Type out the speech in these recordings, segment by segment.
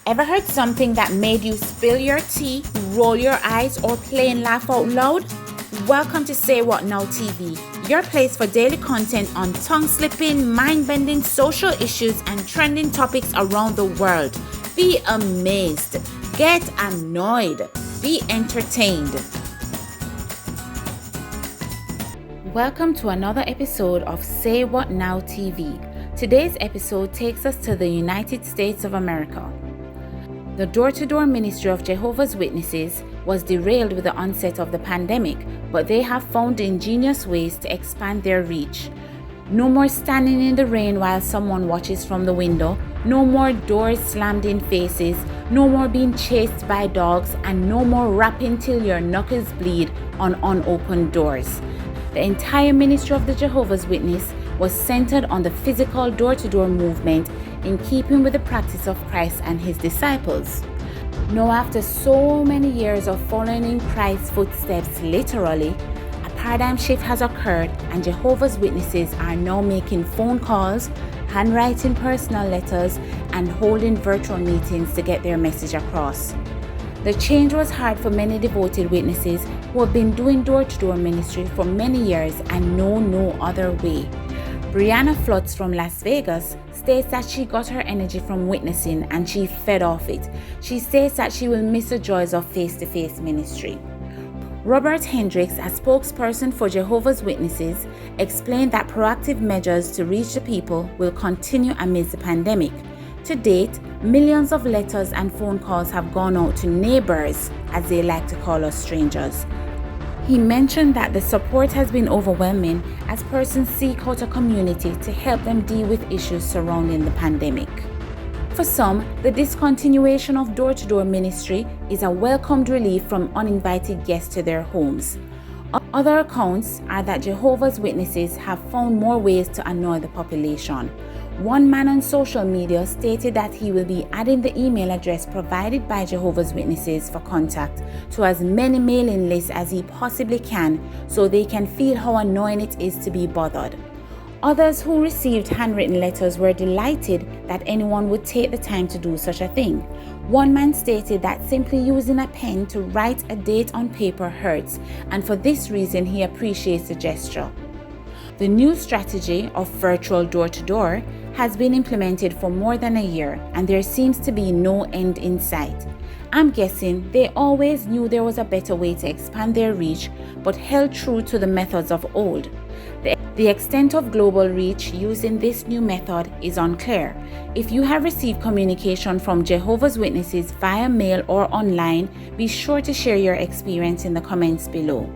Ever heard something that made you spill your tea, roll your eyes, or plain laugh out loud? Welcome to Say What Now TV, your place for daily content on tongue-slipping, mind-bending social issues and trending topics around the world. Be amazed, get annoyed, be entertained. Welcome to another episode of Say What Now TV. Today's episode takes us to the United States of America. The door-to-door ministry of Jehovah's Witnesses was derailed with the onset of the pandemic, but they have found ingenious ways to expand their reach. No more standing in the rain while someone watches from the window, no more doors slammed in faces, no more being chased by dogs, and no more rapping till your knuckles bleed on unopened doors. The entire ministry of the Jehovah's Witness was centered on the physical door-to-door movement in keeping with the practice of Christ and his disciples. Now, after so many years of following in Christ's footsteps literally, a paradigm shift has occurred and Jehovah's Witnesses are now making phone calls, handwriting personal letters, and holding virtual meetings to get their message across. The change was hard for many devoted witnesses who have been doing door-to-door ministry for many years and know no other way. Brianna Flutz from Las Vegas states that she got her energy from witnessing and she fed off it. She states that she will miss the joys of face-to-face ministry. Robert Hendricks, a spokesperson for Jehovah's Witnesses, explained that proactive measures to reach the people will continue amidst the pandemic. To date, millions of letters and phone calls have gone out to neighbors, as they like to call us strangers. He mentioned that the support has been overwhelming as persons seek out a community to help them deal with issues surrounding the pandemic. For some, the discontinuation of door-to-door ministry is a welcomed relief from uninvited guests to their homes. Other accounts are that Jehovah's Witnesses have found more ways to annoy the population. One man on social media stated that he will be adding the email address provided by Jehovah's Witnesses for contact to as many mailing lists as he possibly can so they can feel how annoying it is to be bothered. Others who received handwritten letters were delighted that anyone would take the time to do such a thing. One man stated that simply using a pen to write a date on paper hurts, and for this reason he appreciates the gesture. The new strategy of virtual door-to-door has been implemented for more than a year, and there seems to be no end in sight. I'm guessing they always knew there was a better way to expand their reach, but held true to the methods of old. The extent of global reach using this new method is unclear. If you have received communication from Jehovah's Witnesses via mail or online, be sure to share your experience in the comments below.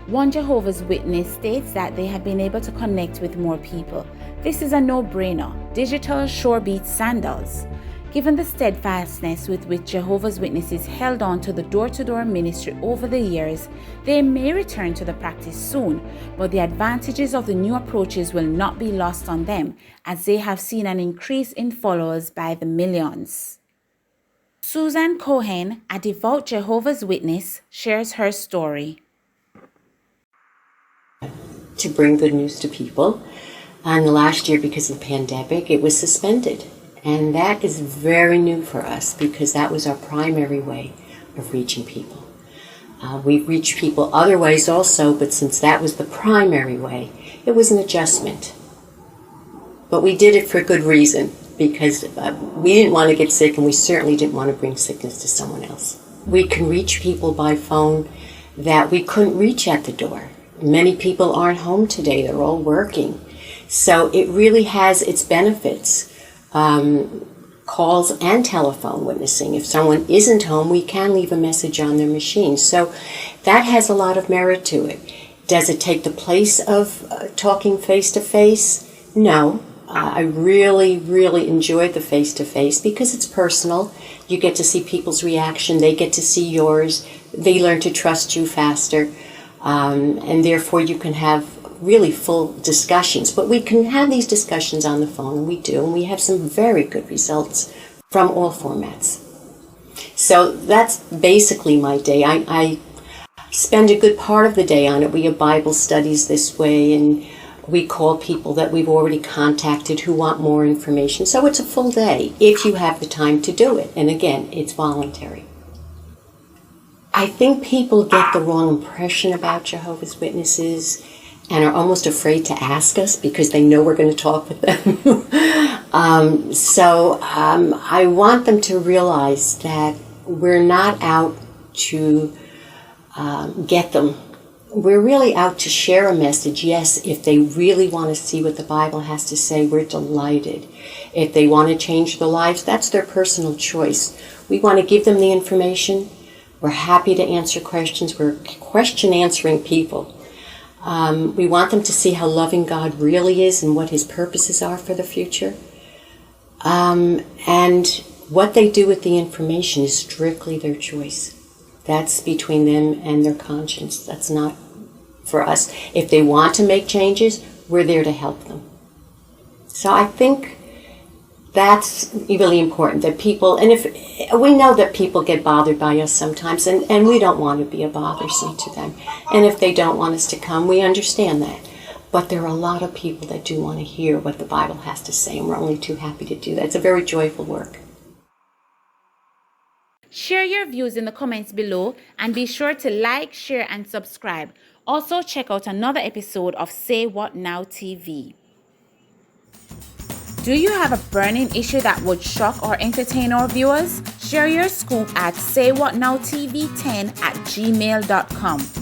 One Jehovah's Witness states that they have been able to connect with more people. This is a no-brainer. Digital sure beats sandals. Given the steadfastness with which Jehovah's Witnesses held on to the door-to-door ministry over the years, they may return to the practice soon, but the advantages of the new approaches will not be lost on them, as they have seen an increase in followers by the millions. Susan Cohen, a devout Jehovah's Witness, shares her story. To bring good news to people. And last year, because of the pandemic, it was suspended. And that is very new for us because that was our primary way of reaching people. We've reached people other ways also, but since that was the primary way, it was an adjustment. But we did it for good reason because we didn't want to get sick and we certainly didn't want to bring sickness to someone else. We can reach people by phone that we couldn't reach at the door. Many people aren't home today, they're all working. So it really has its benefits, calls and telephone witnessing. If someone isn't home, we can leave a message on their machine. So that has a lot of merit to it. Does it take the place of talking face-to-face? No. I really, really enjoyed the face-to-face because it's personal. You get to see people's reaction. They get to see yours. They learn to trust you faster. And therefore you can have really full discussions. But we can have these discussions on the phone, and we do, and we have some very good results from all formats. So that's basically my day. I spend a good part of the day on it. We have Bible studies this way, and We call people that we've already contacted who want more information. So it's a full day if you have the time to do it. And again, it's voluntary. I think people get the wrong impression about Jehovah's Witnesses and are almost afraid to ask us because they know we're going to talk with them. I want them to realize that we're not out to get them. We're really out to share a message. Yes, if they really want to see what the Bible has to say, we're delighted. If they want to change their lives, that's their personal choice. We want to give them the information. We're happy to answer questions. We're question-answering people. We want them to see how loving God really is and what His purposes are for the future. And what they do with the information is strictly their choice. That's between them and their conscience. That's not for us. If they want to make changes, we're there to help them. So I think that's really important, that people, and if we know that people get bothered by us sometimes, and we don't want to be a bothersome to them. And if they don't want us to come, we understand that. But there are a lot of people that do want to hear what the Bible has to say, and we're only too happy to do that. It's a very joyful work. Share your views in the comments below and be sure to like, share, and subscribe. Also, check out another episode of Say What Now TV. Do you have a burning issue that would shock or entertain our viewers? Share your scoop at saywhatnowtv10@gmail.com.